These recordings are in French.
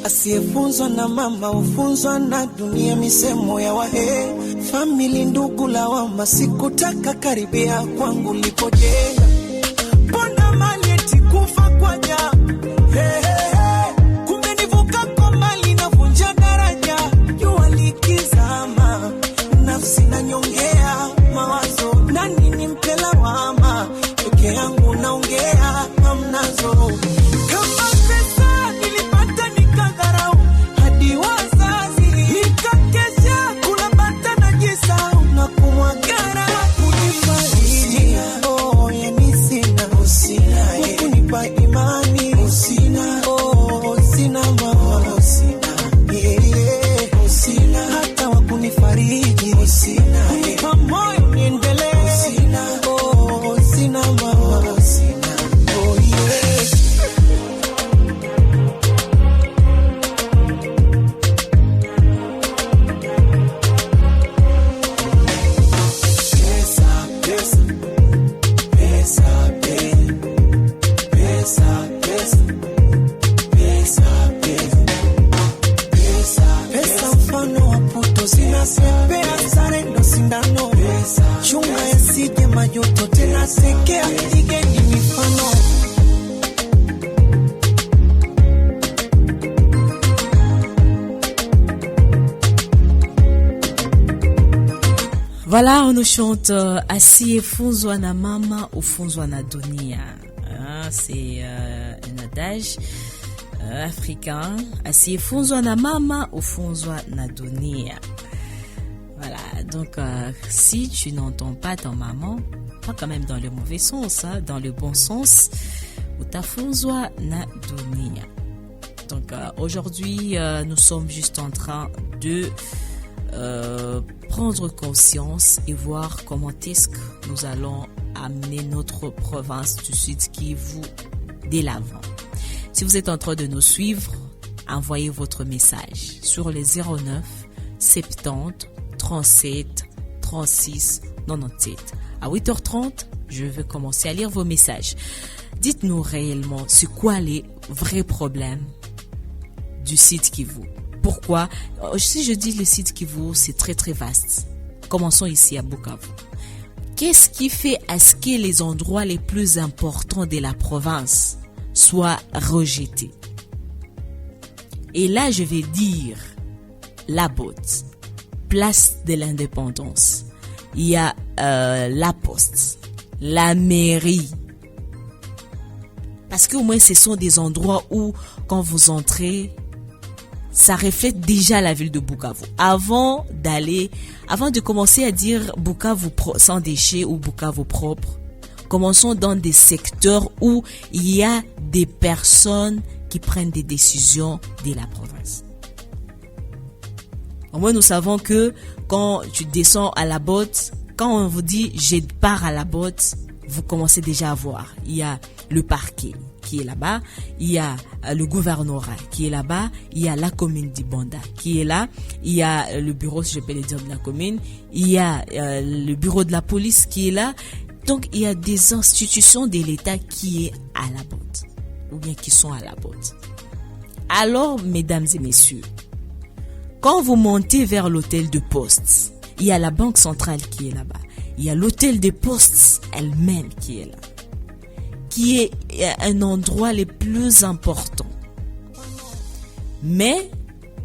Asiyefunzwa na mama ufunzwa na dunia, misemo ya wahe. Family ndugu lawama, sikutaka karibia kwangu lipojenga. Ponda mali eti kufa kwa ja. Kumbe nivuka kwa mali na vunja daraja. Jua likizama, nafsi na nyongea mawazo. Nani nimpe lawama, peke yangu naongea hamnazo. Kama pesa nilipata nikadharau, hadi wazazi nikakesha kula bata na jisau na kumwagara. Kunifariji, oh yani sina, kunipa imani, oh sina mama, sina hata wa kunifariji, kunipa moyo niendelee, oh sina mama, oh yeah. Pesa mfano wa puto zinasepea, sare ndo sindano. Chunga yasije majuto, tena sekea igeni mifano. Voilà, on nous chante Asiyefunzwa na mama ufunzwa na dunia. C'est un adage africain. Asiyefunzwa na mama ufunzwa na dunia. Voilà, donc si tu n'entends pas ta maman, pas quand même dans le mauvais sens, hein, dans le bon sens, utafunzwa na dunia. Donc aujourd'hui, nous sommes juste en train de prendre conscience et voir comment est-ce que nous allons amener notre province du Sud Kivu de l'avant. Si vous êtes en train de nous suivre, envoyez votre message sur les 09 70 37 36 97. À 8h30, je vais commencer à lire vos messages. Dites-nous réellement, c'est quoi les vrais problèmes du site Kivu? Pourquoi? Si je dis le site Kivu, c'est très très vaste. Commençons ici à Bukavu. Qu'est-ce qui fait à ce que les endroits les plus importants de la province soient rejetés? Et là, je vais dire la Botte, place de l'Indépendance. Il y a la Poste, la mairie. Parce qu'au moins, ce sont des endroits où, quand vous entrez, ça reflète déjà la ville de Bukavu. Avant de commencer à dire Bukavu sans déchets ou Bukavu propre, commençons dans des secteurs où il y a des personnes qui prennent des décisions de la province. Au moins, nous savons que quand tu descends à la Botte, quand on vous dit je pars à la Botte, vous commencez déjà à voir. Il y a le parquet qui est là-bas, il y a le gouvernorat qui est là-bas, il y a la commune d'Ibanda qui est là, il y a le bureau, si je peux le dire, de la commune, il y a le bureau de la police qui est là. Donc, il y a des institutions de l'État qui est à la Botte, ou bien qui sont à la Botte. Alors, mesdames et messieurs, quand vous montez vers l'hôtel de poste, il y a la banque centrale qui est là-bas, il y a l'hôtel de poste elle-même qui est là, qui est un endroit le plus important. Mais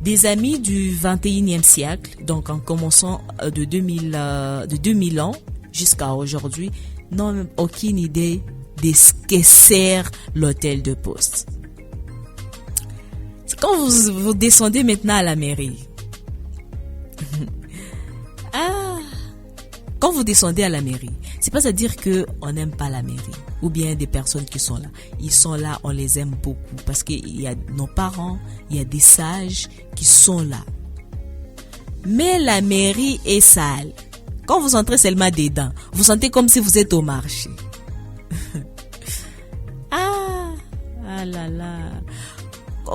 des amis du 21e siècle, donc en commençant de 2000 ans jusqu'à aujourd'hui, n'ont aucune idée de ce que sert l'hôtel de poste. C'est quand vous descendez maintenant à la mairie. Quand vous descendez à la mairie, c'est pas à dire que on n'aime pas la mairie ou bien des personnes qui sont là. Ils sont là, on les aime beaucoup parce qu'il y a nos parents, il y a des sages qui sont là. Mais la mairie est sale. Quand vous entrez seulement dedans, vous sentez comme si vous êtes au marché. Ah là là.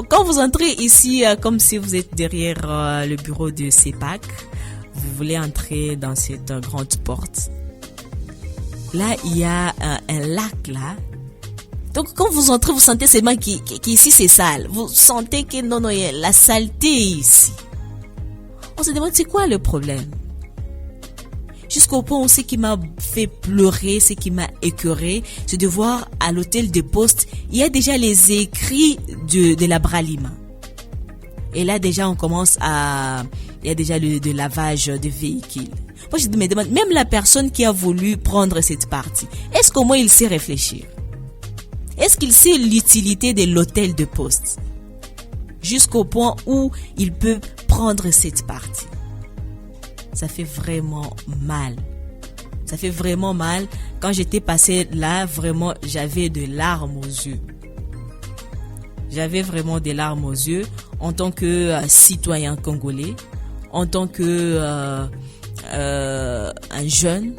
Quand vous entrez ici, comme si vous êtes derrière le bureau de CEPAC, vous voulez entrer dans cette grande porte. Là, il y a un lac là Donc quand vous entrez, vous sentez seulement qu'ici c'est sale. Vous sentez que non, il y a la saleté ici. On se demande c'est quoi le problème. Jusqu'au point où ce qui m'a fait pleurer, ce qui m'a écœuré, c'est de voir à l'hôtel de poste, il y a déjà les écrits de la Bralima. Et là déjà on commence à... Il y a déjà le lavage de véhicules. Moi je me demande, même la personne qui a voulu prendre cette partie, est-ce qu'au moins il sait réfléchir? Est-ce qu'il sait l'utilité de l'hôtel de poste? Jusqu'au point où il peut prendre cette partie. Ça fait vraiment mal. Ça fait vraiment mal. Quand j'étais passé là, vraiment, j'avais de larmes aux yeux. J'avais vraiment des larmes aux yeux en tant que citoyen congolais, en tant que un jeune,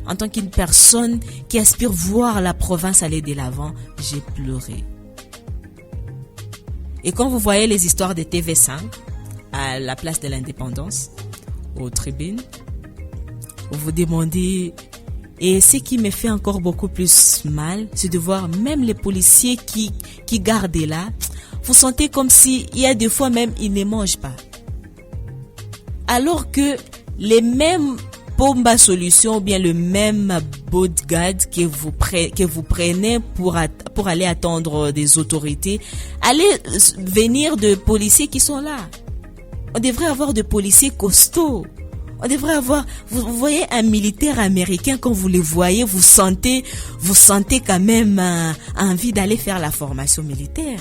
en tant qu'une personne qui aspire voir la province aller de l'avant. J'ai pleuré. Et quand vous voyez les histoires de TV5 à la place de l'Indépendance, aux tribunes, vous vous demandez, et ce qui me fait encore beaucoup plus mal, c'est de voir même les policiers qui gardent là, vous sentez comme si, il y a des fois même, ils ne mangent pas. Alors que les mêmes Pomba Solutions ou bien le même bodyguard que vous prenez pour aller attendre des autorités, allez venir de policiers qui sont là. On devrait avoir de policiers costauds. On devrait avoir, vous voyez un militaire américain, quand vous le voyez, vous sentez quand même envie d'aller faire la formation militaire.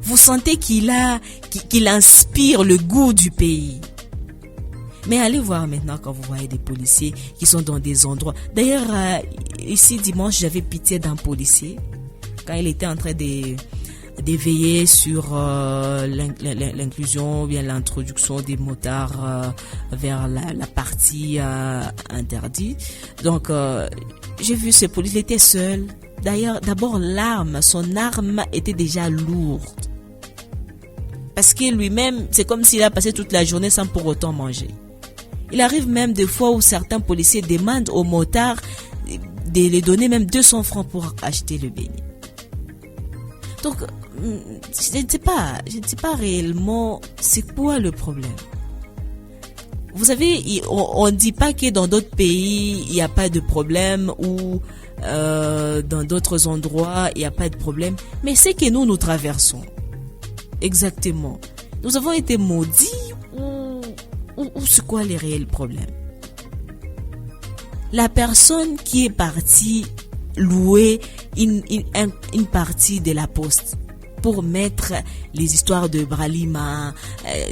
Vous sentez qu'il inspire le goût du pays. Mais allez voir maintenant quand vous voyez des policiers qui sont dans des endroits. D'ailleurs, ici dimanche, j'avais pitié d'un policier quand il était en train d'éveiller sur l'inclusion ou bien l'introduction des motards vers la partie interdite. Donc, j'ai vu ce policier, il était seul. D'ailleurs, d'abord son arme était déjà lourde. Parce que lui-même, c'est comme s'il a passé toute la journée sans pour autant manger. Il arrive même des fois où certains policiers demandent aux motards de les donner même 200 francs pour acheter le beignet. Donc, je ne sais pas réellement c'est quoi le problème. Vous savez, on ne dit pas que dans d'autres pays, il n'y a pas de problème ou dans d'autres endroits, il n'y a pas de problème. Mais c'est que nous traversons. Exactement. Nous avons été maudits ou c'est quoi les réels problèmes? La personne qui est partie louer une partie de la poste pour mettre les histoires de Bralima,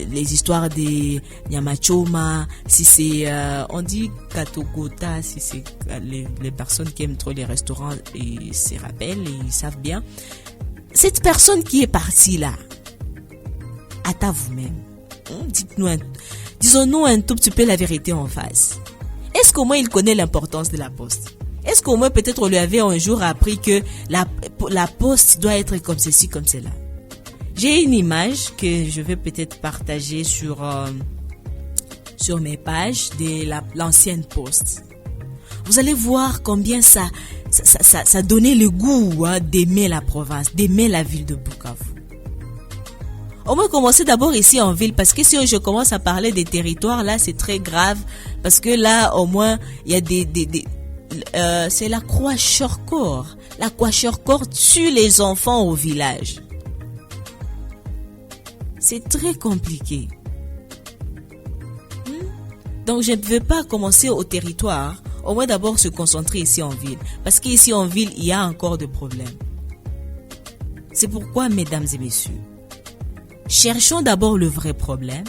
les histoires de Nyamachoma, si c'est on dit Katogota, si c'est les personnes qui aiment trop les restaurants et se rappellent et ils savent bien. Cette personne qui est partie là, à vous-même, disons-nous un tout petit peu la vérité en face. Est-ce qu'au moins il connaît l'importance de la poste? Est-ce qu'au moins peut-être on lui avait un jour appris que la poste doit être comme ceci, comme cela? J'ai une image que je vais peut-être partager sur mes pages de l'ancienne poste. Vous allez voir combien ça donnait le goût d'aimer la province, d'aimer la ville de Bukavu. On va commencer d'abord ici en ville, parce que si je commence à parler des territoires, là c'est très grave, parce que là au moins il y a c'est la Kwashiorkor. La Kwashiorkor tue les enfants au village. C'est très compliqué. Donc je ne veux pas commencer au territoire, au moins d'abord se concentrer ici en ville, parce qu'ici en ville il y a encore des problèmes. C'est pourquoi, mesdames et messieurs, cherchons d'abord le vrai problème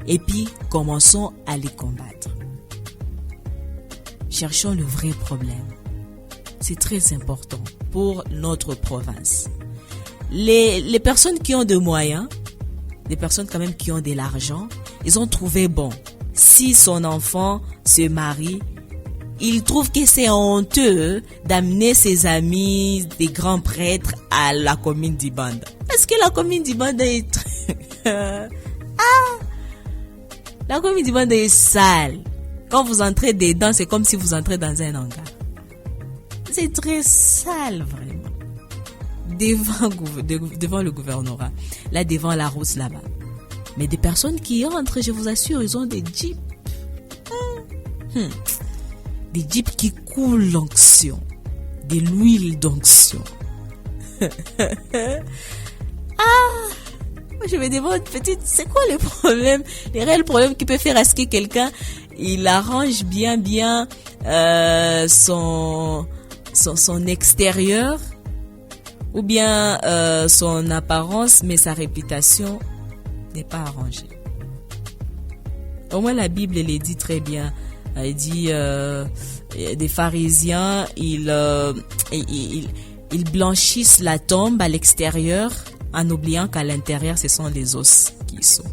et puis commençons à les combattre. Cherchons le vrai problème. C'est très important pour notre province. Les personnes qui ont des moyens, les personnes quand même qui ont de l'argent, ils ont trouvé bon. Si son enfant se marie, ils trouvent que c'est honteux d'amener ses amis, des grands prêtres, à la commune d'Ibanda. Parce que la commune d'Ibanda est la commune d'Ibanda est sale. Quand vous entrez dedans, c'est comme si vous entrez dans un hangar. C'est très sale, vraiment. Devant le gouvernorat. Là, devant la route, là-bas. Mais des personnes qui entrent, je vous assure, ils ont des jeeps. Des jeeps qui coulent l'onction. De l'huile d'onction. Je me demande, petite, c'est quoi le problème? Les réels problèmes qui peut faire à ce que quelqu'un, il arrange bien son extérieur ou bien son apparence, mais sa réputation n'est pas arrangée. Au moins la Bible, elle dit très bien. Elle dit des pharisiens, ils blanchissent la tombe à l'extérieur en oubliant qu'à l'intérieur, ce sont les os qui sont.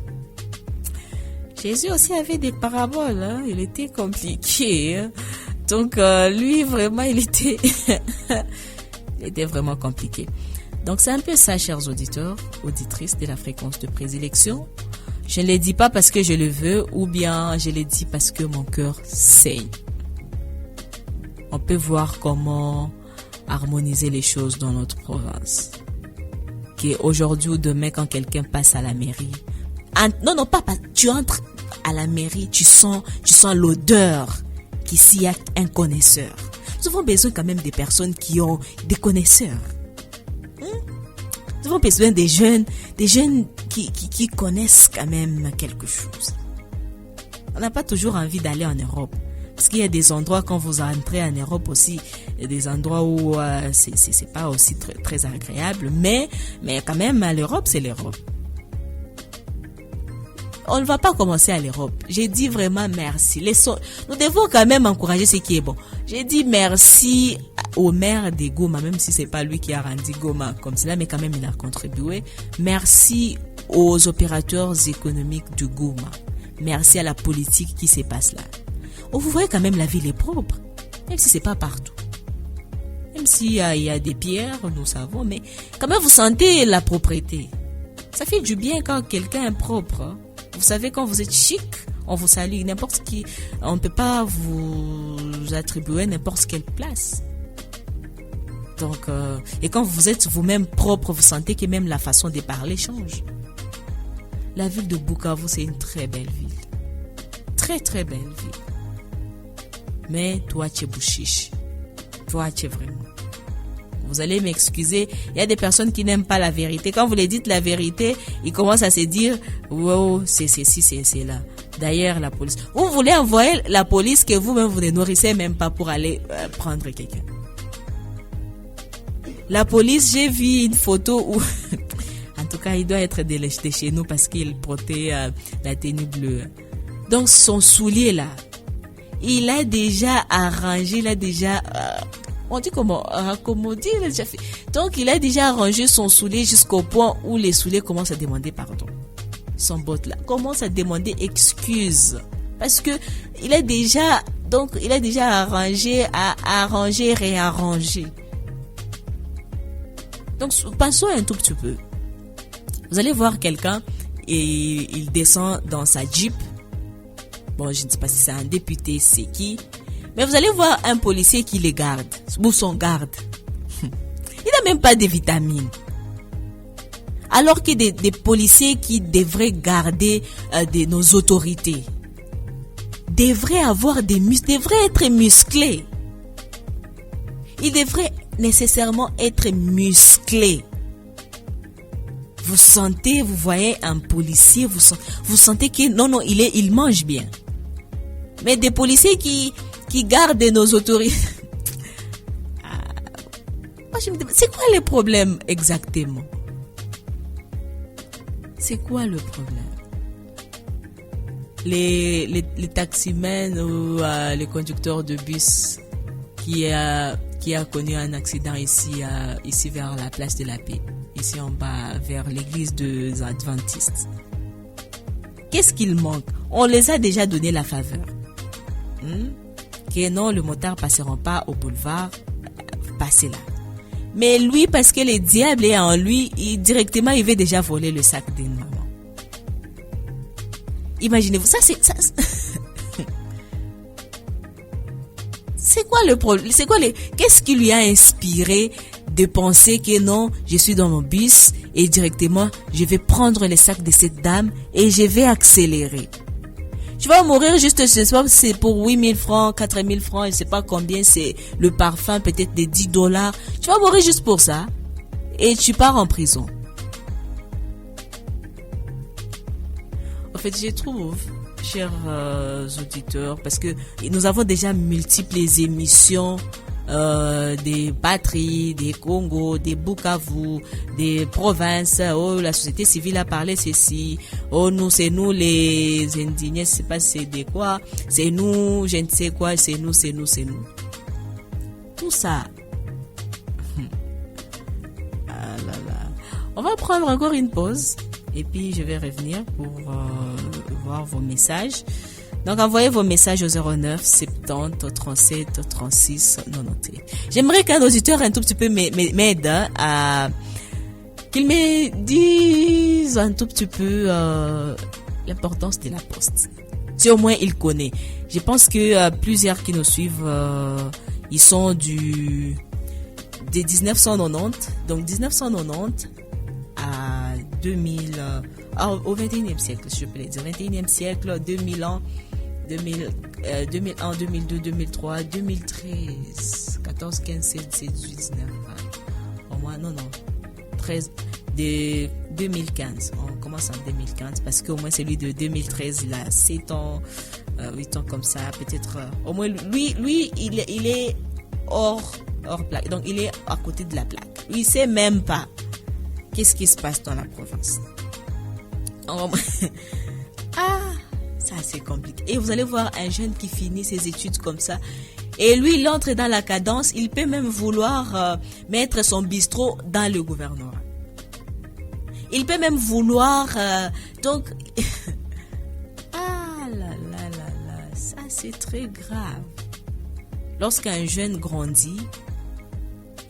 Jésus aussi avait des paraboles, hein? Il était compliqué. Hein? Donc, lui, vraiment, il était vraiment compliqué. Donc, c'est un peu ça, chers auditeurs, auditrices de la fréquence de prédilection. Je ne le dis pas parce que je le veux, ou bien je le dis parce que mon cœur saigne. On peut voir comment harmoniser les choses dans notre province. Qu'aujourd'hui ou demain, quand quelqu'un passe à la mairie, tu entres à la mairie, tu sens l'odeur qu'ici y a un connaisseur. Nous avons besoin quand même des personnes qui ont des connaisseurs. Nous avons besoin des jeunes qui connaissent quand même quelque chose. On n'a pas toujours envie d'aller en Europe. Parce qu'il y a des endroits, quand vous entrez en Europe aussi, il y a des endroits où c'est pas aussi très agréable, mais quand même, l'Europe, c'est l'Europe. On ne va pas commencer à l'Europe. J'ai dit vraiment merci. Nous devons quand même encourager ce qui est bon. J'ai dit merci au maire de Goma, même si c'est pas lui qui a rendu Goma comme cela, mais quand même il a contribué. Merci aux opérateurs économiques de Goma. Merci à la politique qui se passe là. Oh, vous voyez quand même la ville est propre, même si c'est pas partout. Même s'il y a des pierres, nous savons, mais quand même vous sentez la propreté. Ça fait du bien quand quelqu'un est propre. Hein. Vous savez, quand vous êtes chic, on vous salue. N'importe qui, on ne peut pas vous attribuer n'importe quelle place. Donc, et quand vous êtes vous-même propre, vous sentez que même la façon de parler change. La ville de Bukavu, c'est une très belle ville. Très, très belle ville. Mais toi, tu es bouchiche. Toi, tu es vraiment. Vous allez m'excuser. Il y a des personnes qui n'aiment pas la vérité. Quand vous les dites la vérité, ils commencent à se dire, wow, c'est là. D'ailleurs, la police. Vous voulez envoyer la police que vous-même vous ne nourrissez même pas pour aller prendre quelqu'un. La police, j'ai vu une photo où, en tout cas, il doit être de chez nous parce qu'il portait la tenue bleue. Donc, son soulier là, il a déjà arrangé, on dit comment, raccommodé, il a déjà fait. Donc, il a déjà arrangé son soulier jusqu'au point où les souliers commencent à demander pardon. Son botte là commence à demander excuse. Parce que il a déjà arrangé, réarrangé. Donc, pensons un tout petit peu. Vous allez voir quelqu'un et il descend dans sa Jeep. Bon, je ne sais pas si c'est un député, c'est qui. Mais vous allez voir un policier qui les garde, ou son garde. Il n'a même pas de vitamines. Alors que des policiers qui devraient garder nos autorités, devraient avoir devraient être musclés. Ils devraient nécessairement être musclés. Vous voyez un policier, vous sentez que non, il mange bien. Mais des policiers qui gardent nos autorités. Moi, je me demande, c'est quoi le problème exactement? C'est quoi le problème? Les taximens ou les conducteurs de bus qui a connu un accident ici vers la place de la Paix, ici en bas vers l'église des Adventistes. Qu'est-ce qu'il manque? On les a déjà donné la faveur. Que non, le motard passeront pas au boulevard, passer là. Mais lui, parce que le diable est en lui, directement il veut déjà voler le sac d'une maman. Imaginez-vous, ça c'est c'est quoi le problème? Qu'est-ce qui lui a inspiré de penser que non, je suis dans mon bus et directement, je vais prendre les sacs de cette dame et je vais accélérer. Tu vas mourir juste, je sais pas, c'est pour 8 000 francs, 4 000 francs, je sais pas combien c'est le parfum, peut-être des $10. Tu vas mourir juste pour ça et tu pars en prison. En fait, je trouve, chers auditeurs, parce que nous avons déjà multiples émissions des patries, des Congo, des Bukavu, des provinces. Oh, la société civile a parlé ceci. Oh, c'est nous les indignés, je sais pas c'est de quoi. C'est nous, je ne sais quoi, c'est nous. Tout ça. Ah là là. On va prendre encore une pause et puis je vais revenir pour voir vos messages. Donc, envoyez vos messages au 09 70 37 36 98. J'aimerais qu'un auditeur un tout petit peu m'aide à qu'il me dise un tout petit peu l'importance de la poste. Si au moins il connaît. Je pense que plusieurs qui nous suivent, ils sont des 1990. Donc, 1990 à 2000, au 21e siècle, je peux le dire. 21e siècle, 2000 ans. 2001, 2002, 2003, 2013, 14, 15, 16, 17, 18, 19, 20. Au moins, non, 13, de 2015. On commence en 2015 parce qu'au moins celui de 2013, il a 7 ans, 8 ans comme ça, peut-être. Au moins, lui, il est hors plaque. Donc, il est à côté de la plaque. Il sait même pas qu'est-ce qui se passe dans la province. Ça, c'est compliqué. Et vous allez voir un jeune qui finit ses études comme ça. Et lui, il entre dans la cadence. Il peut même vouloir mettre son bistrot dans le gouvernorat. Il peut même vouloir... donc... ah là là là là. Ça, c'est très grave. Lorsqu'un jeune grandit,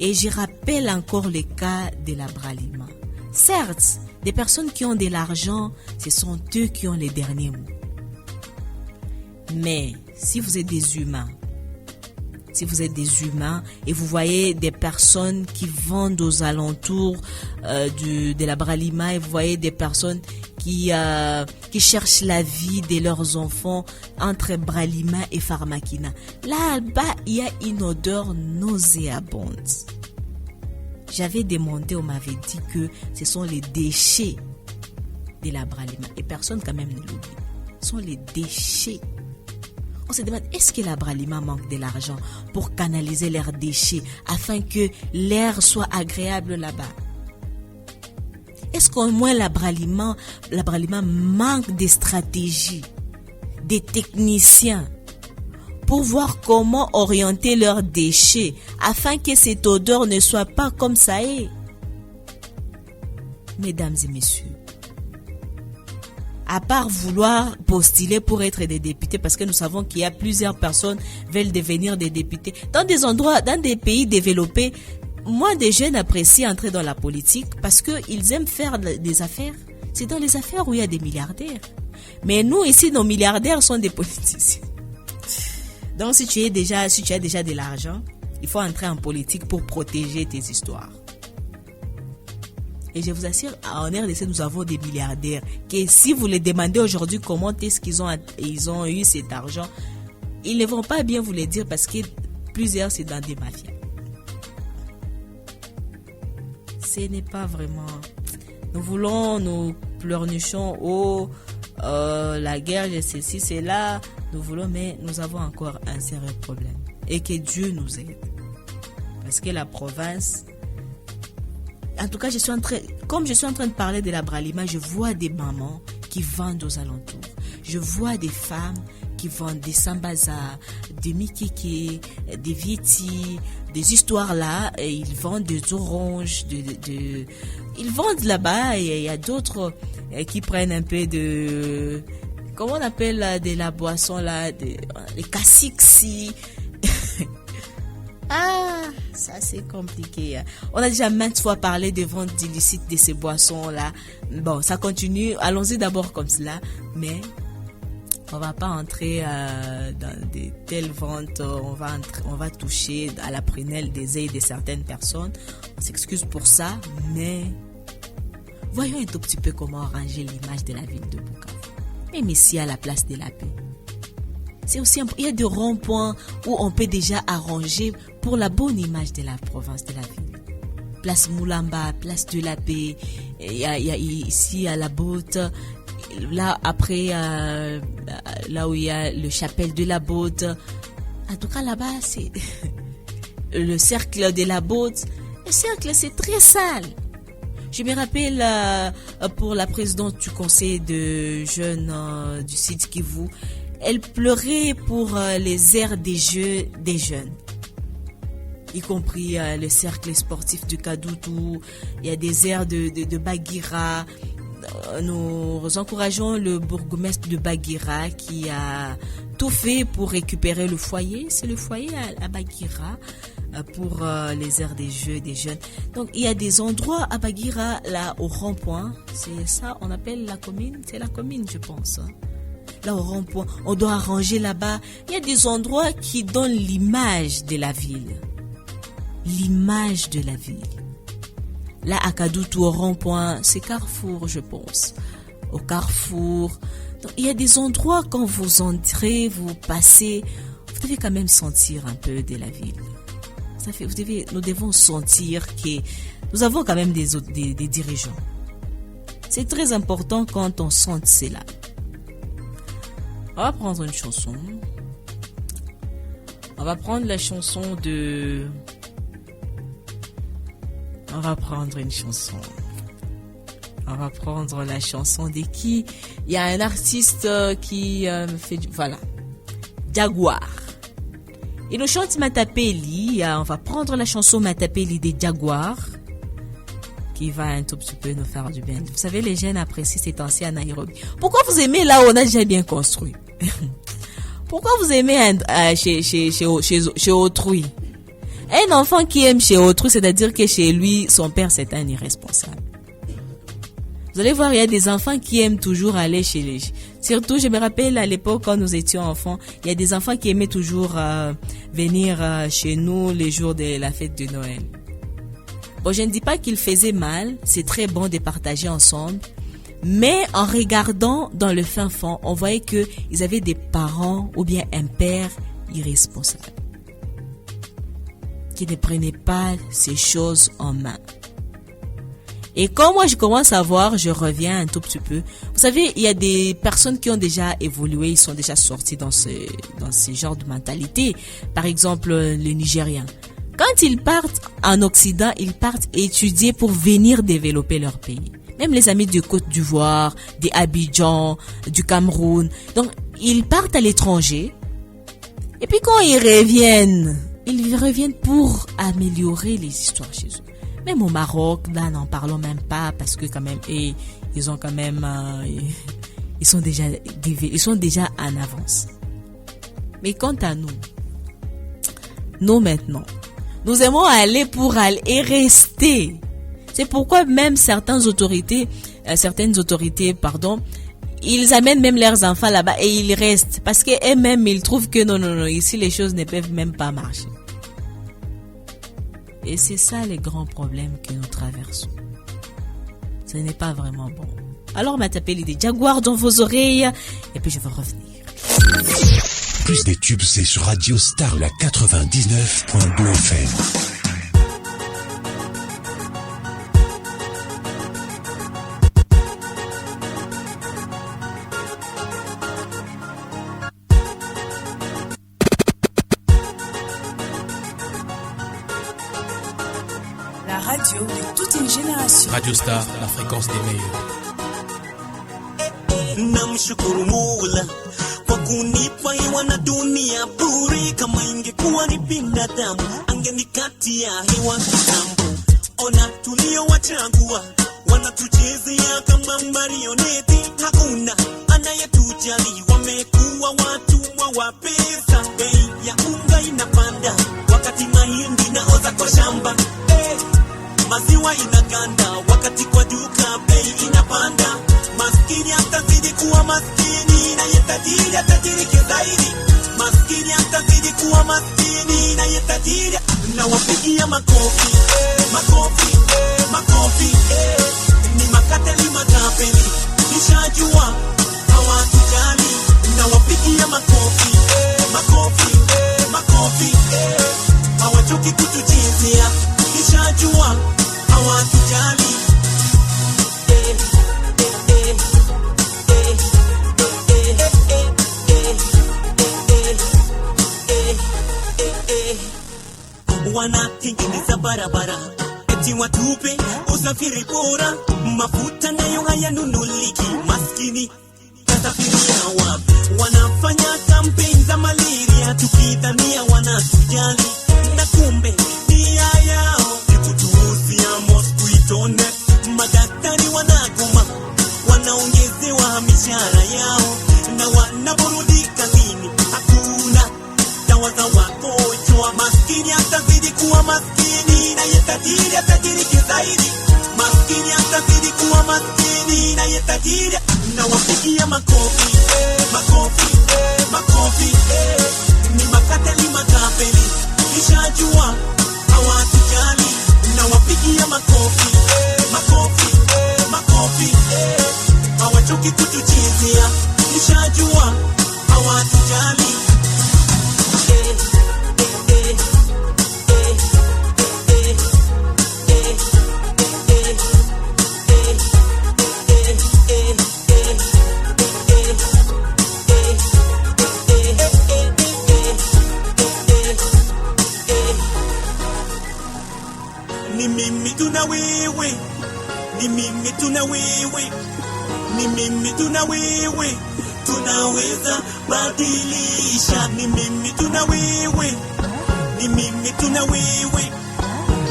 et je rappelle encore le cas de la Bralima. Certes, des personnes qui ont de l'argent, ce sont eux qui ont les derniers mots. Mais si vous êtes des humains et vous voyez des personnes qui vendent aux alentours de la Bralima et vous voyez des personnes qui cherchent la vie de leurs enfants entre Bralima et Pharmakina, là-bas il y a une odeur nauséabonde. J'avais demandé, on m'avait dit que ce sont les déchets de la Bralima et personne quand même ne l'oublie. Ce sont les déchets. On se demande, est-ce que la Bralima manque de l'argent pour canaliser leurs déchets afin que l'air soit agréable là-bas? Est-ce qu'au moins la Bralima manque de stratégies, des techniciens pour voir comment orienter leurs déchets afin que cette odeur ne soit pas comme ça est? Mesdames et messieurs, à part vouloir postuler pour être des députés, parce que nous savons qu'il y a plusieurs personnes qui veulent devenir des députés. Dans des endroits, dans des pays développés, moi, des jeunes apprécient entrer dans la politique parce qu'ils aiment faire des affaires. C'est dans les affaires où il y a des milliardaires. Mais nous, ici, nos milliardaires sont des politiciens. Donc, si tu as déjà de l'argent, il faut entrer en politique pour protéger tes histoires. Et je vous assure, en RDC, nous avons des milliardaires que si vous les demandez aujourd'hui comment est-ce qu'ils ont eu cet argent, ils ne vont pas bien vous le dire parce que plusieurs, c'est dans des mafias. Ce n'est pas vraiment... Nous pleurnichons, la guerre, ceci, c'est là. Nous voulons, mais nous avons encore un sérieux problème. Et que Dieu nous aide. Parce que la province... En tout cas, comme je suis en train de parler de la Bralima, je vois des mamans qui vendent aux alentours. Je vois des femmes qui vendent des sambaza, des mikiki, des vieti, des histoires là. Et ils vendent des oranges, ils vendent là-bas. Et il y a d'autres qui prennent un peu de... Comment on appelle de la boisson là, les cassixi. Ah, ça c'est compliqué. On a déjà maintes fois parlé de vente illicite de ces boissons-là. Bon, ça continue. Allons-y d'abord comme cela. Mais On va pas entrer dans des telles ventes. On va toucher à la prunelle des ailes de certaines personnes. On s'excuse pour ça, mais voyons un tout petit peu comment arranger l'image de la ville de Bukavu. Même ici, à la place de la paix. C'est aussi il y a des ronds-points où on peut déjà arranger pour la bonne image de la province, de la ville. Place Moulamba, place de la paix. Il y a ici à la Botte. Là, après, là où il y a le chapelle de la Botte. En tout cas, là-bas, c'est le cercle de la Botte. Le cercle, c'est très sale. Je me rappelle pour la présidente du conseil de jeunes du Sud Kivu, elle pleurait pour les aires des jeux des jeunes, y compris le cercle sportif de Kadutu. Il y a des aires de Bagira. Nous encourageons le bourgmestre de Bagira qui a tout fait pour récupérer le foyer. C'est le foyer à Bagira pour les aires des jeux des jeunes. Donc il y a des endroits à Bagira, là au rond-point. C'est ça, on appelle la commune. C'est la commune, je pense. Là au rond-point, on doit arranger là-bas. Il y a des endroits qui donnent l'image de la ville. L'image de la ville. Là, à Kadutu, au rond-point, c'est Carrefour, je pense. Au Carrefour. Donc, il y a des endroits, quand vous entrez, vous passez, vous devez quand même sentir un peu de la ville. Nous devons sentir que nous avons quand même des dirigeants. C'est très important quand on sent cela. On va prendre une chanson. On va prendre la chanson de... On va prendre une chanson. On va prendre la chanson de qui? Il y a un artiste qui fait... Voilà. Jaguar. Il nous chante Matapeli. On va prendre la chanson Matapeli des Jaguar, qui va un tout petit peu nous faire du bien. Vous savez, les jeunes apprécient ces temps-ci à Nairobi. Pourquoi vous aimez là où on a déjà bien construit? Pourquoi vous aimez chez autrui? Un enfant qui aime chez autrui, c'est-à-dire que chez lui, son père, c'est un irresponsable. Vous allez voir, il y a des enfants qui aiment toujours aller chez les... Surtout, je me rappelle à l'époque, quand nous étions enfants, il y a des enfants qui aimaient toujours venir chez nous les jours de la fête de Noël. Bon, je ne dis pas qu'ils faisaient mal, c'est très bon de partager ensemble, mais en regardant dans le fin fond, on voyait qu'ils avaient des parents ou bien un père irresponsable, qui ne prenaient pas ces choses en main. Et quand moi je commence à voir, je reviens un tout petit peu. Vous savez, il y a des personnes qui ont déjà évolué, ils sont déjà sortis dans ce genre de mentalité. Par exemple, les Nigériens. Quand ils partent en Occident, ils partent étudier pour venir développer leur pays. Même les amis de Côte d'Ivoire, des Abidjan, du Cameroun. Donc, ils partent à l'étranger. Et puis quand ils reviennent pour améliorer les histoires chez eux. Même au Maroc, là, n'en parlons même pas parce que quand même, ils ont quand même, ils sont déjà en avance. Mais quant à nous maintenant, nous aimons aller pour aller et rester. C'est pourquoi même certaines autorités, ils amènent même leurs enfants là-bas et ils restent parce qu'eux-mêmes ils trouvent que non, ici les choses ne peuvent même pas marcher. Et c'est ça les grands problèmes que nous traversons. Ce n'est pas vraiment bon. Alors, Matapeli des Jaguars dans vos oreilles. Et puis, je vais revenir. Plus des tubes, c'est sur Radio Star, la 99.2 FM. Radio de toute une génération. Radio Star, la fréquence des meilleurs. Namshukuru Mola kwa kunipa hewa na dunia bure. Kama ingekuwa ni binadamu angenikatia hewa kitambo. Ona tuliowachagua wanatuchezea kama marioneti. Hakuna anayetujali, wamekuwa watumwa wa pesa. Bei ya unga inapanda wakati mahindi naoza kwa shamba. Maziwa inaganda wakati kwa duka bei inapanda. Maskini atazidi kuwa maskini na naye tajiri atajirike zaidi. Maskini atazidi kuwa maskini naye tajiri. Nawapigia makofi, makofi, makofi, ni makateli matapeli, nishajua hawatujali. Nawapigia makofi, makofi, makofi, hawachoki kutuchezea, nishajua hawatujali. Wanatengeneza barabara eti watupe usafiri bora, mafuta nayo hayanunuliki, maskini tasafiria wapi? Wanafanya kampeni za malaria tukidhania wanatujali, na kumbe nia yao ni kutuuzia mosquito net. Madaktari wanagoma, wanaongezewa mishahara yao, na wanaporudi kazini hakuna dawa za wagonjwa. Maskini atazidi kuwa maskini naye tajiri atajirike zaidi. Maskini atazidi kuwa maskini naye tajiri. Nawapigia makofi, makofi, makofi, ni makateli matapeli, nishajua hawatujali. Nawapigia makofi, makofi, makofi, hawachoki kutuchezea, nishajua hawatujali. Ni mimi tuna wewe, ni mimi tuna wewe, ni mimi tuna wewe, tunaweza badilisha. Ni mimi tuna wewe, ni mimi tuna wewe,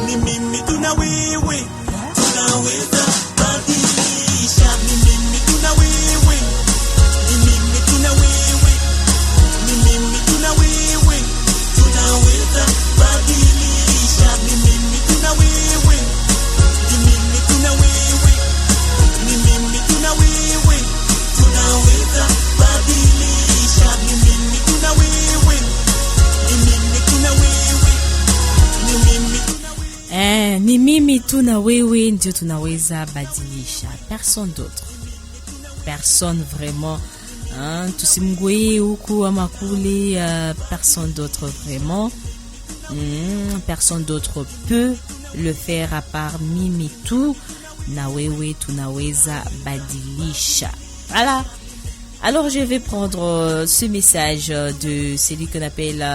ni mimi tuna wewe, tunaweza badilisha. Ni mimi tuna wewe, ni mimi tuna wewe, ni mimi tuna wewe, tunaweza badilisha. Ni mimi tuna wewe, ni mimi tuna wewe, ni mimi tuna wewe, tunaweza badilisha. Ni mimi tuna wewe, ni mimi tuna wewe, ni mimi tuna wewe. Ni mimi tu na wewe ndio tunaweza badilisha, personne d'autre, personne vraiment. Tusimgoye huku ama kule, personne d'autre vraiment. Personne d'autre peut le faire à part mimi tu na wewe tunaweza badilisha. Voilà. Alors je vais prendre ce message de celui qu'on appelle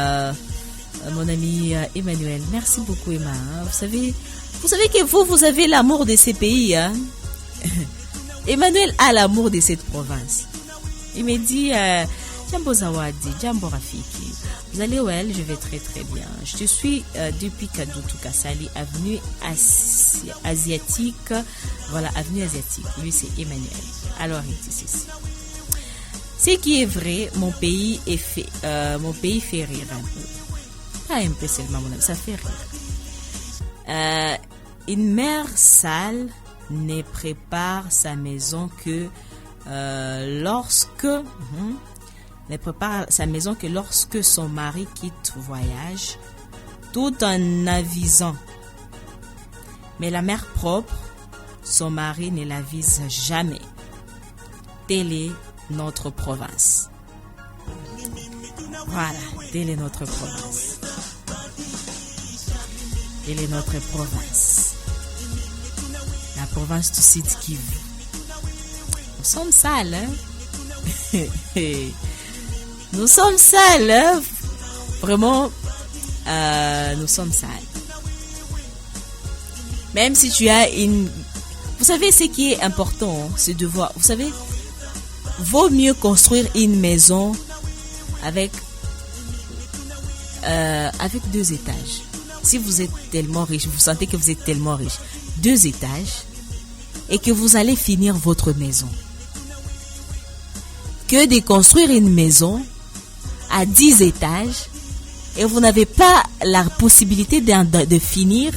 mon ami Emmanuel. Merci beaucoup Emma. Vous savez que vous avez l'amour de ces pays, hein? Emmanuel a l'amour de cette province. Il me dit Jambo Zawadi, Jambo Rafiki. Vous allez où elle? Je vais très très bien. Je te suis depuis Kadutu Kasali, avenue asiatique. Voilà, avenue asiatique. Lui c'est Emmanuel. Alors il dit ceci. Ce qui est vrai, mon pays fait rire un peu. Pas un peu seulement, mon ami, ça fait rire. Une mère sale ne prépare sa maison que lorsque son mari quitte voyage, tout en avisant. Mais la mère propre, son mari ne l'avise jamais. Telle est notre province. Voilà, telle est notre province. Telle est notre province. La province du Sud Kivu. Nous sommes sales, hein? Nous sommes sales, hein? Vraiment, nous sommes sales. Même si tu as une... Vous savez, ce qui est important, c'est de voir... Vous savez, vaut mieux construire une maison avec 2 étages. Si vous êtes tellement riche, vous sentez que vous êtes tellement riche, 2 étages, et que vous allez finir votre maison, que de construire une maison à 10 étages et vous n'avez pas la possibilité de finir,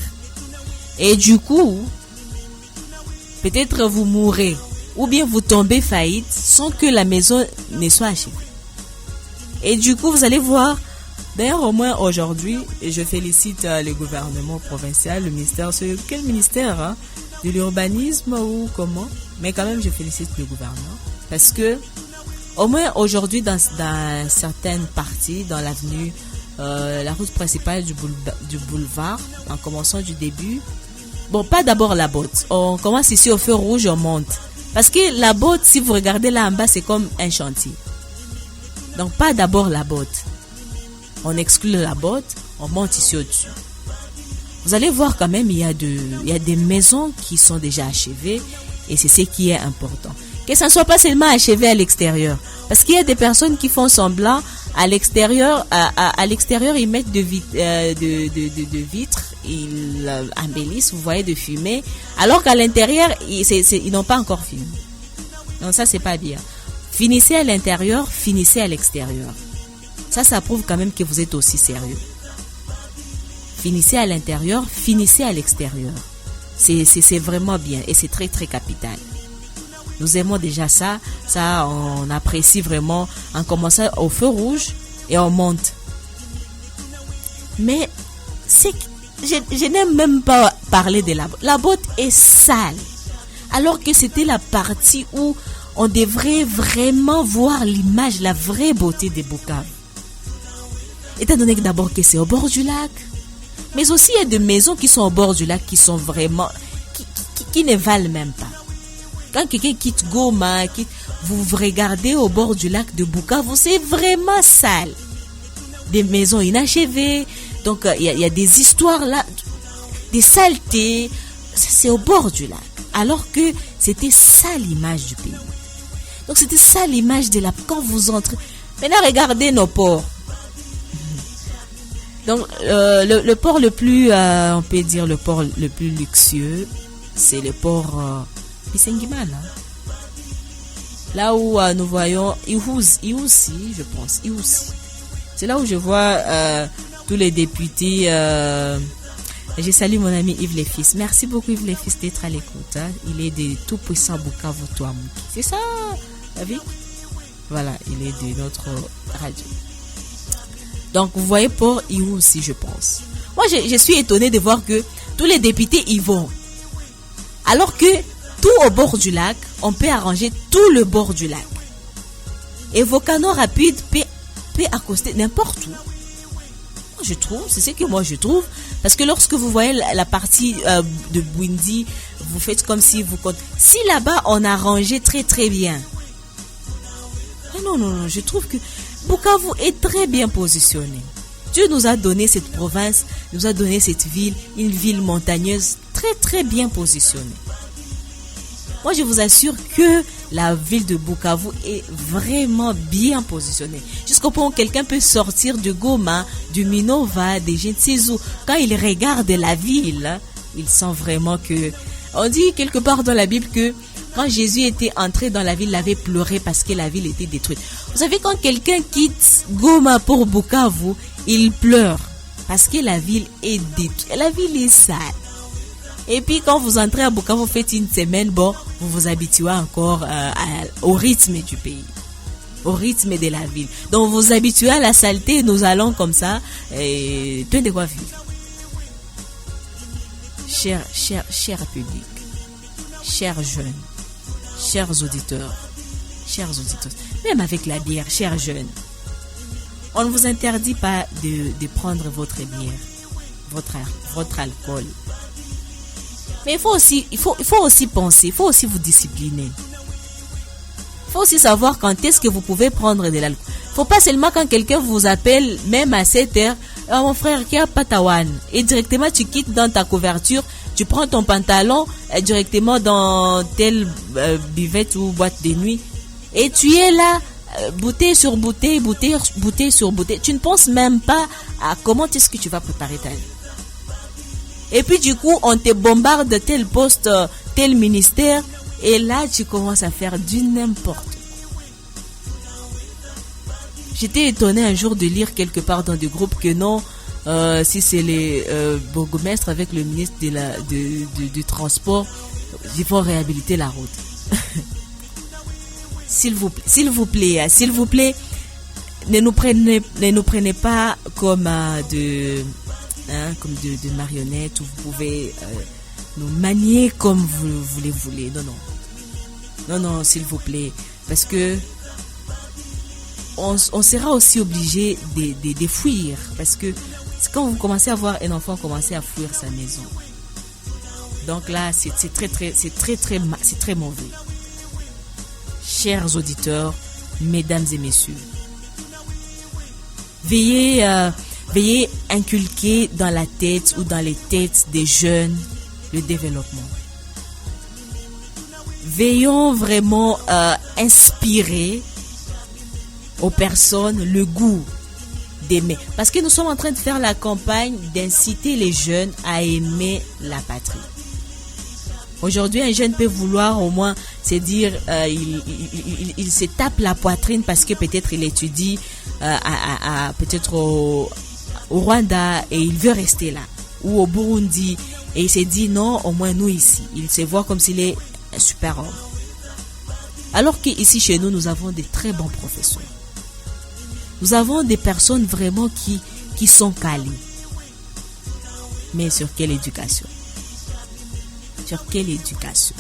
et du coup peut-être vous mourrez ou bien vous tombez faillite sans que la maison ne soit achevée. Et du coup, vous allez voir, d'ailleurs au moins aujourd'hui, et je félicite le gouvernement provincial, le ministère, quel ministère hein, de l'urbanisme ou comment, mais quand même je félicite le gouvernement parce que au moins aujourd'hui dans certaines parties, dans l'avenue, la route principale du boulevard, en commençant du début, bon pas d'abord la botte, on commence ici au feu rouge, on monte. Parce que la botte, si vous regardez là en bas, c'est comme un chantier. Donc pas d'abord la botte. On exclut la botte, on monte ici au-dessus. Vous allez voir quand même, il y a des maisons qui sont déjà achevées et c'est ce qui est important. Que ça ne soit pas seulement achevé à l'extérieur. Parce qu'il y a des personnes qui font semblant à l'extérieur, à l'extérieur ils mettent de vitres, ils embellissent, vous voyez, de fumée, alors qu'à l'intérieur ils n'ont pas encore fini. Donc ça c'est pas bien. Finissez à l'intérieur, finissez à l'extérieur. Ça prouve quand même que vous êtes aussi sérieux. Finissez à l'intérieur, finissez à l'extérieur. C'est vraiment bien et c'est très très capital. Nous aimons déjà ça, on apprécie vraiment en commençant au feu rouge et on monte. Mais je n'aime même pas parler de la botte. La botte est sale. Alors que c'était la partie où on devrait vraiment voir l'image, la vraie beauté des Bukavu. Étant donné que d'abord que c'est au bord du lac, mais aussi il y a des maisons qui sont au bord du lac qui sont vraiment, qui ne valent même pas. Quand quelqu'un quitte Goma, vous regardez au bord du lac de Bukavu, c'est vraiment sale. Des maisons inachevées, donc il y a des histoires là, des saletés, c'est au bord du lac. Alors que c'était ça l'image du pays. Donc c'était ça l'image de la... Quand vous entrez... Maintenant regardez nos ports. Donc le port le plus, on peut dire le port le plus luxueux, c'est le port Pisengimana. Là où nous voyons Ihusi, je pense, Ihusi. C'est là où je vois tous les députés. Je salue mon ami Yves Lefils. Merci beaucoup Yves Lefils d'être à l'écoute. Hein. Il est de tout puissant Bukavu Touamouki. C'est ça, David? Voilà, il est de notre radio. Donc vous voyez pour Ihusi, je pense. Moi je suis étonné de voir que tous les députés y vont. Alors que tout au bord du lac, on peut arranger tout le bord du lac. Et vos canaux rapides peut accoster n'importe où. Je trouve, c'est ce que moi je trouve. Parce que lorsque vous voyez la partie de Bwindi, vous faites comme si vous comptez. Si là-bas on a rangé très très bien. Ah non, je trouve que Bukavu est très bien positionné. Dieu nous a donné cette province, nous a donné cette ville, une ville montagneuse très très bien positionnée. Moi je vous assure que la ville de Bukavu est vraiment bien positionnée. Jusqu'au point où quelqu'un peut sortir de Goma, du Minova, des Gentsizu. Quand il regarde la ville, il sent vraiment que... On dit quelque part dans la Bible que quand Jésus était entré dans la ville, il avait pleuré parce que la ville était détruite. Vous savez, quand quelqu'un quitte Goma pour Bukavu, il pleure parce que la ville est détruite. La ville est sale. Et puis quand vous entrez à Bukavu, vous faites une semaine, bon, vous vous habituez encore au rythme du pays, au rythme de la ville. Donc vous vous habituez à la saleté, nous allons comme ça, et plein de quoi vivre. Cher public, chers jeunes, chers auditeurs, même avec la bière, chers jeunes, on ne vous interdit pas de prendre votre bière, votre alcool. Mais il faut aussi penser, il faut aussi vous discipliner. Il faut aussi savoir quand est-ce que vous pouvez prendre de l'alcool. Il ne faut pas seulement quand quelqu'un vous appelle, même à 7 heures, mon frère, qui a patawan. Et directement, tu quittes dans ta couverture, tu prends ton pantalon directement dans telle buvette ou boîte de nuit. Et tu es là, bouteille sur bouteille, bouteille sur bouteille. Tu ne penses même pas à comment est-ce que tu vas préparer ta vie. Et puis du coup, on te bombarde de tel poste, tel ministère, et là, tu commences à faire du n'importe quoi. J'étais étonné un jour de lire quelque part dans des groupes que non, si c'est les bourgmestres avec le ministre du transport, ils vont réhabiliter la route. s'il vous plaît, ne nous prenez pas comme de marionnettes où vous pouvez nous manier comme vous voulez. Non, s'il vous plaît, parce que on sera aussi obligé de fuir, parce que quand vous commencez à voir un enfant commencer à fuir sa maison, donc là c'est très mauvais. Chers auditeurs, mesdames et messieurs, veillez inculquer dans la tête ou dans les têtes des jeunes le développement. Veillons vraiment inspirer aux personnes le goût d'aimer. Parce que nous sommes en train de faire la campagne d'inciter les jeunes à aimer la patrie. Aujourd'hui, un jeune peut vouloir au moins se dire, il se tape la poitrine parce que peut-être il étudie peut-être au Rwanda et il veut rester là, ou au Burundi, et il se dit non, au moins nous ici. Il se voit comme s'il est un super homme. Alors qu'ici chez nous, nous avons des très bons professeurs. Nous avons des personnes vraiment qui sont calées. Mais sur quelle éducation? Sur quelle éducation?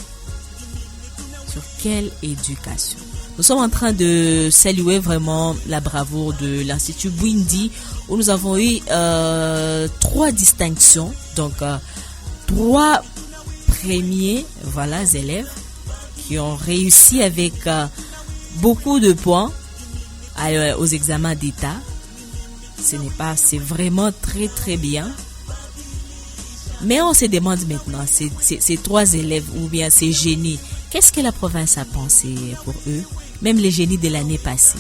Sur quelle éducation? Nous sommes en train de saluer vraiment la bravoure de l'Institut Bwindi, où nous avons eu 3 distinctions. Donc, 3 premiers élèves qui ont réussi avec beaucoup de points aux examens d'État. C'est vraiment très très bien. Mais on se demande maintenant, ces 3 élèves ou bien ces génies, qu'est-ce que la province a pensé pour eux? Même les génies de l'année passée.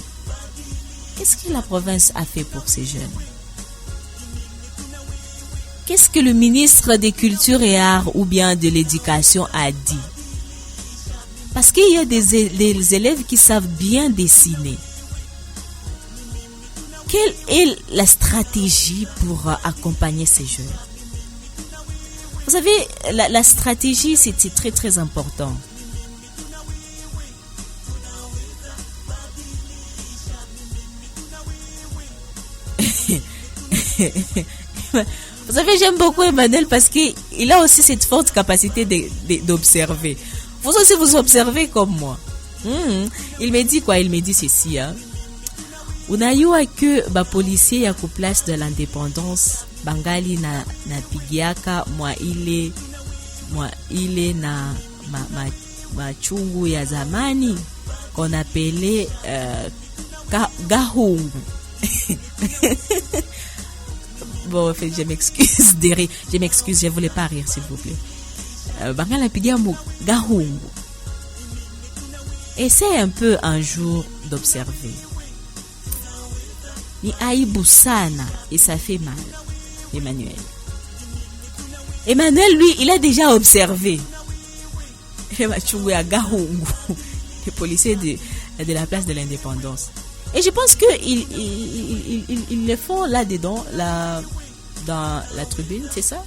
Qu'est-ce que la province a fait pour ces jeunes? Qu'est-ce que le ministre des Cultures et Arts ou bien de l'Éducation a dit? Parce qu'il y a des élèves qui savent bien dessiner. Quelle est la stratégie pour accompagner ces jeunes? Vous savez, la stratégie, c'est très très important. Vous savez, j'aime beaucoup Emmanuel parce qu'il a aussi cette forte capacité d'observer. Vous aussi, vous observez comme moi. Il me dit quoi? Il me dit ceci. Unayua que policier ya ku place de l'indépendance bangali na pigiaka mwa ile na machungu ya zamani qu'on appelait gahungu. Bon, en fait, je m'excuse de rire. Je m'excuse, je voulais pas rire, s'il vous plaît. Bangali pigia mu gahungu. Essaie un peu un jour d'observer. Ni aibu sana et ça fait mal. Emmanuel, lui, il a déjà observé les policiers de la place de l'indépendance. Et je pense qu'ils le font là-dedans, dans la tribune, c'est ça?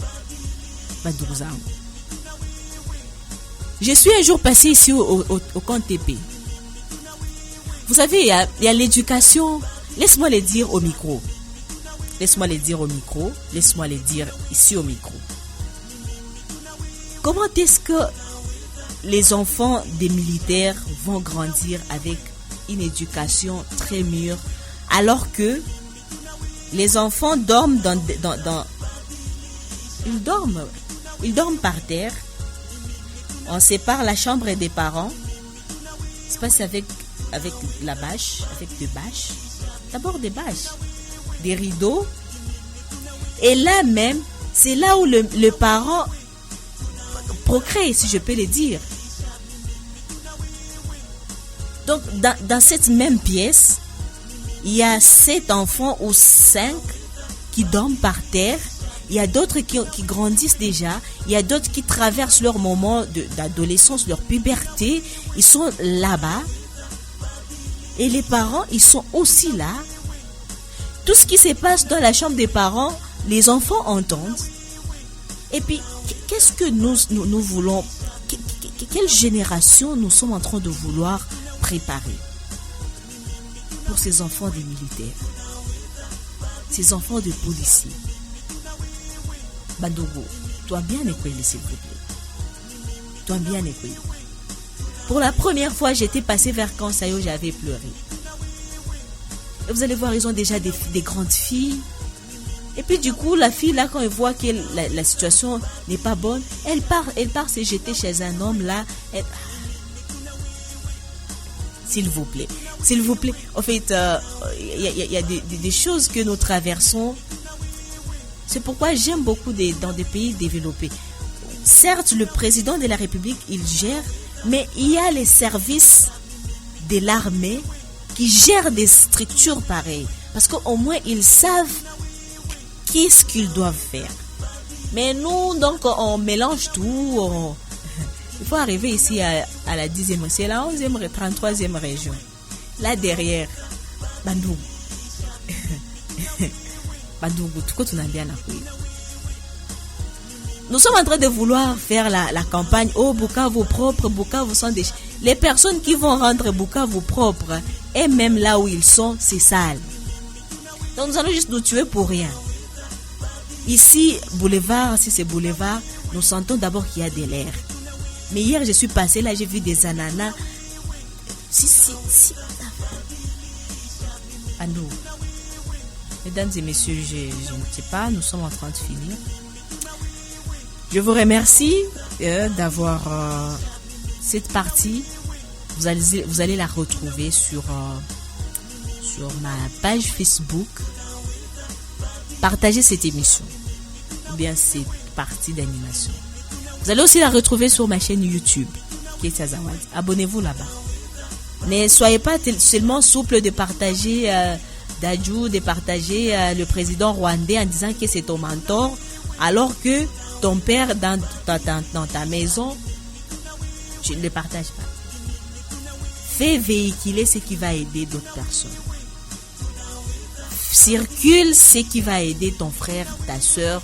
Je suis un jour passé ici au camp TP. Vous savez, il y a l'éducation. Laisse-moi les dire au micro. Laisse-moi les dire ici au micro. Comment est-ce que les enfants des militaires vont grandir avec une éducation très mûre alors que les enfants dorment ils dorment par terre. On sépare la chambre des parents. Ça se passe avec la bâche, avec des bâches. D'abord des bâches, des rideaux. Et là même, c'est là où le parent procrée, si je peux le dire. Donc, dans cette même pièce, il y a 7 enfants ou 5 qui dorment par terre. Il y a d'autres qui grandissent déjà. Il y a d'autres qui traversent leur moment d'adolescence, leur puberté. Ils sont là-bas. Et les parents, ils sont aussi là. Tout ce qui se passe dans la chambre des parents, les enfants entendent. Et puis, qu'est-ce que nous voulons? Quelle génération nous sommes en train de vouloir préparer? pour ces enfants des militaires, ces enfants de policiers. Bandogo, toi bien écouté, s'il vous plaît. Toi bien écouté. Pour la première fois, j'étais passée vers Kansayo, j'avais pleuré. Et vous allez voir, ils ont déjà des grandes filles. Et puis du coup, la fille là, quand elle voit que la situation n'est pas bonne, elle part se jeter chez un homme là. S'il vous plaît. En fait, il y a des choses que nous traversons. C'est pourquoi j'aime beaucoup dans des pays développés. Certes, le président de la République, il gère, mais il y a les services de l'armée qui gèrent des structures pareilles. Parce qu'au moins, ils savent qu'est-ce qu'ils doivent faire. Mais nous, donc, on mélange tout. Il faut arriver ici à la 10e, c'est la 11e, 33e région. Là derrière, Bandung. Bandung, tout quoi tu as bien appris. Nous sommes en train de vouloir faire la campagne. Oh, Bukavu propre, Bukavu sont des... Les personnes qui vont rendre Bukavu propre, et même là où ils sont, c'est sale. Donc nous allons juste nous tuer pour rien. Ici, boulevard, si c'est boulevard, nous sentons d'abord qu'il y a de l'air. Mais hier, je suis passée là, j'ai vu des ananas. Si. À nous. Mesdames et messieurs, je ne sais pas, nous sommes en train de finir. Je vous remercie d'avoir cette partie. Vous allez la retrouver sur ma page Facebook. Partagez cette émission ou bien cette partie d'animation. Vous allez aussi la retrouver sur ma chaîne YouTube, Ketia Zawadi. Abonnez-vous là-bas. Ne soyez pas seulement souple de partager de partager le président rwandais en disant que c'est ton mentor, alors que ton père dans ta maison, tu ne le partages pas. Fais véhiculer ce qui va aider d'autres personnes. Circule ce qui va aider ton frère, ta soeur,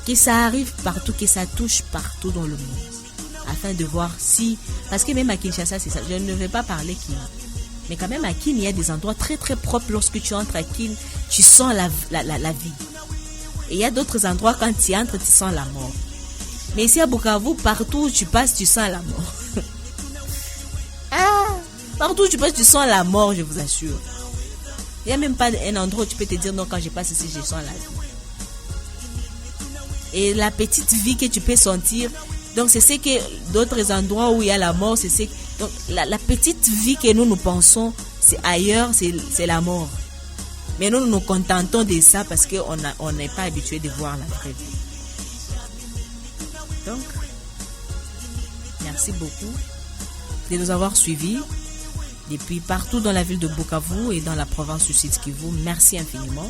que ça arrive partout, que ça touche partout dans le monde, afin de voir si... Parce que même à Kinshasa, c'est ça. Je ne vais pas parler Kin. Mais quand même à Kin, il y a des endroits très très propres. Lorsque tu entres à Kin, tu sens la vie. Et il y a d'autres endroits, quand tu entres, tu sens la mort. Mais ici à Bukavu, partout où tu passes, tu sens la mort. Partout où tu passes, tu sens la mort, je vous assure. Il n'y a même pas un endroit où tu peux te dire non, quand je passe ici, je sens la vie. Et la petite vie que tu peux sentir, donc c'est ce que d'autres endroits où il y a la mort, c'est ce que, donc la petite vie que nous pensons, c'est ailleurs, c'est la mort. Mais nous nous contentons de ça parce qu'on n'est pas habitué de voir la vraie vie. Donc, merci beaucoup de nous avoir suivis depuis partout dans la ville de Bukavu et dans la province du Sud Kivu. Merci infiniment.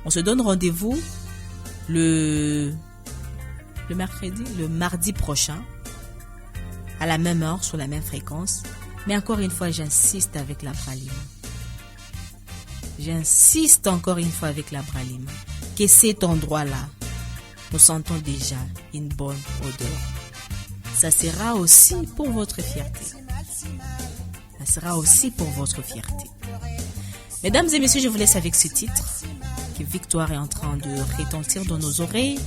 On se donne rendez-vous le mardi prochain à la même heure sur la même fréquence. Mais encore une fois, j'insiste avec la Bralima. J'insiste encore une fois avec la Bralima que cet endroit-là, nous sentons déjà une bonne odeur. Ça sera aussi pour votre fierté. Ça sera aussi pour votre fierté. Mesdames et messieurs, je vous laisse avec ce titre que Victoire est en train de retentir dans nos oreilles.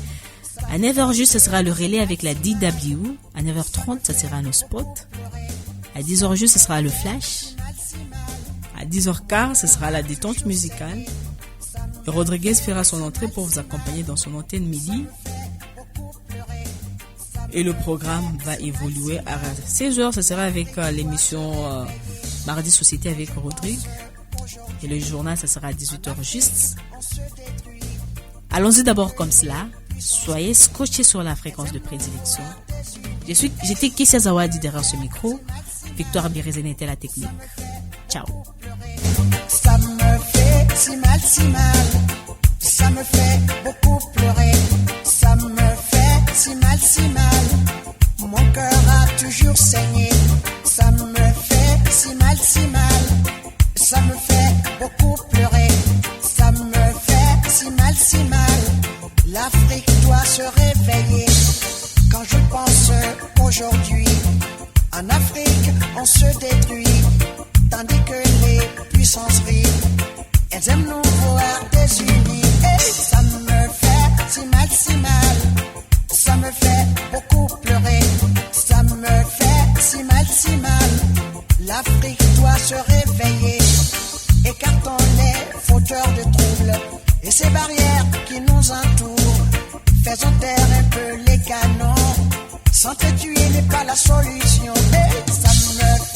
À 9h juste, ce sera le relais avec la DW. À 9h30, ce sera nos spots. À 10h juste, ce sera le flash. À 10h15, ce sera la détente musicale. Et Rodriguez fera son entrée pour vous accompagner dans son antenne midi. Et le programme va évoluer à 16h. Ce sera avec l'émission Mardi Société avec Rodrigue. Et le journal, ce sera à 18h juste. Allons-y d'abord comme cela. Soyez scotchés sur la fréquence de prédilection. J'étais Ketia Zawadi derrière ce micro. Victoire Birézen était la technique. Ciao. Ça me fait si mal. Ça me fait beaucoup pleurer. Ça me fait si mal. Mon cœur a toujours saigné. Ça me fait si mal. Ça me fait beaucoup pleurer. Ça me fait si mal. L'Afrique doit se réveiller. Quand je pense aujourd'hui, en Afrique on se détruit, tandis que les puissants L'Afrique doit se réveiller. Écartons les fauteurs de troubles et ces barrières qui nous entourent. Faisons taire un peu les canons. S'entretuer n'est pas la solution, mais ça me